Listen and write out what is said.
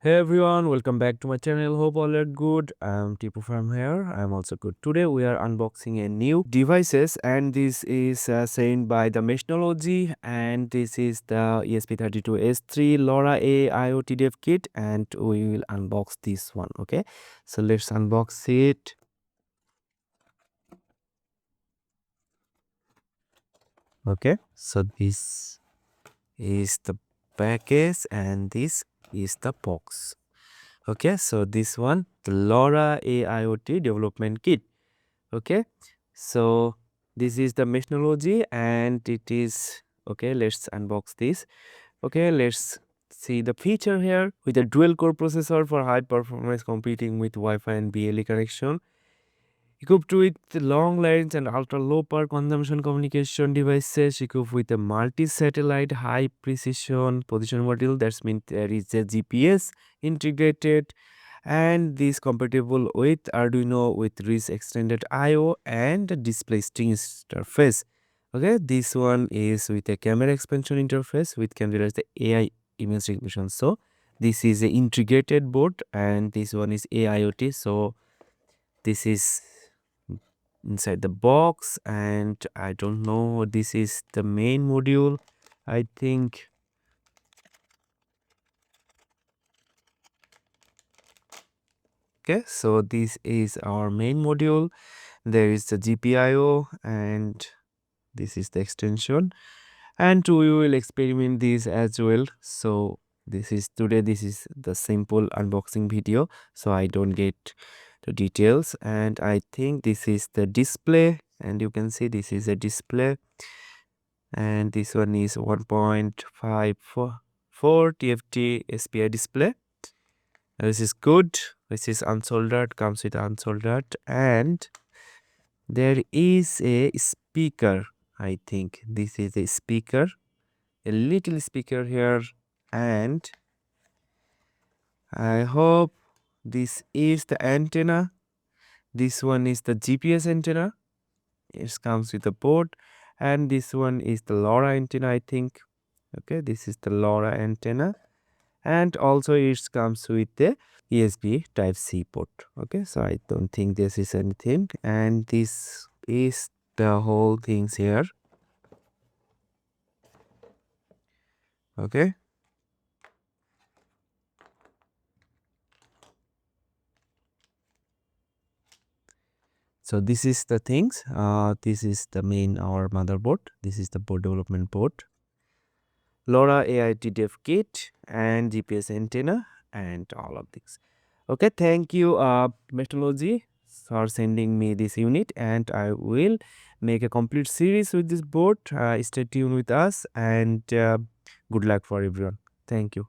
Hey everyone, welcome back to my channel. Hope all are good. I'm Tipu from here. I'm also good. Today we are unboxing a new devices, and this is sent by the Meshnology, and this is the ESP32-S3 LoRa AIoT dev kit, and we will unbox this one. Okay, so let's unbox it. Okay, so this is the package and this is the box. Okay, so this one, the LoRa AIoT development kit. Okay, so this is the Meshnology and it is okay. Let's unbox this. Okay, let's see the feature here with a dual core processor for high performance computing with Wi-Fi and BLE connection. Equipped with long range and ultra low power consumption communication devices, equipped with a multi-satellite high precision position module. That means there is a GPS integrated, and this compatible with Arduino with rich extended I/O and display string interface. Okay, this one is with a camera expansion interface which can realize the AI image recognition. So this is a integrated board, and this one is AIoT. So this is inside the box, and I don't know, this is the main module, I think. Okay, so this is our main module. There is the GPIO and this is the extension, and we will experiment this as well. So this is the simple unboxing video, so I don't get the details. And I think this is the display, and you can see this is a display, and this one is 1.544 TFT SPI display. This is good. This is unsoldered, comes with unsoldered, and there is a speaker. I think this is a speaker, a little speaker here, and I hope this is the antenna. This one is the GPS antenna. It comes with a port, and this one is the LoRa antenna, I think. Okay, this is the LoRa antenna, and also it comes with the USB type C port. Okay, so I don't think this is anything, and this is the whole things here. Okay, so this is the things. This is the main our motherboard. This is the board development board, LoRa AIoT dev kit, and GPS antenna, and all of these. Okay, thank you, Meshnology, for sending me this unit, and I will make a complete series with this board. Stay tuned with us, and good luck for everyone. Thank you.